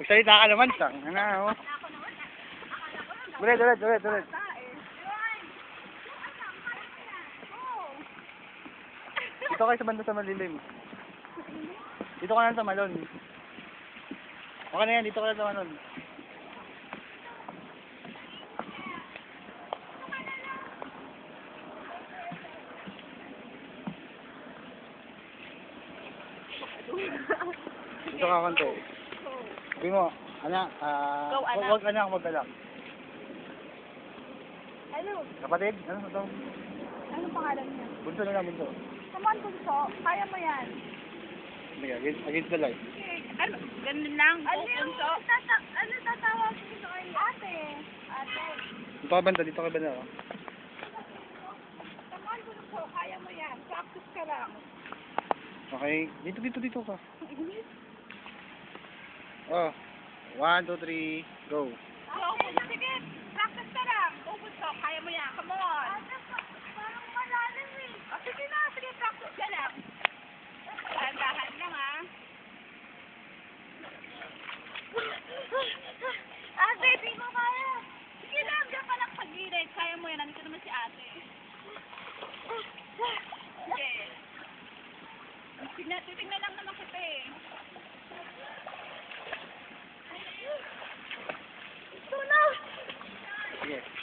Magsalita ka naman, sang. Ano, oh. Ulit. Dito kayo sa banda sa malilim. Dito ka lang sa malon. Okay na yan, dito ka lang sa malon. Dito ka konti. Sabi mo, anak, Go, anak. wag anak. Hello. Kapatid, ano ito? Anong pangalan niya? Bunso na lang, bunso. Come on, Bunso. Kaya mo yan. Sige, against the light. Ano? Ganun lang. Bunso. Ano tatawag mo sa kanya? Ate. Dito ka banda. Oh. Come on, Bunso. Kaya mo yan. Practice ka lang. Okay, dito ka. Oh, 1, 2, 3, go. Sige. Practice ka lang. Go, Bunso. Kaya mo yan. Come on. Parang malalim eh. Sige na. Sige, practice ka lang. Dahan lang ah. Ate, di mo kaya. Sige lang, diyan ka lang pag-gilid. Kaya mo yan, nandito naman si ate. Sige. Titignan lang naman kita eh. Sige.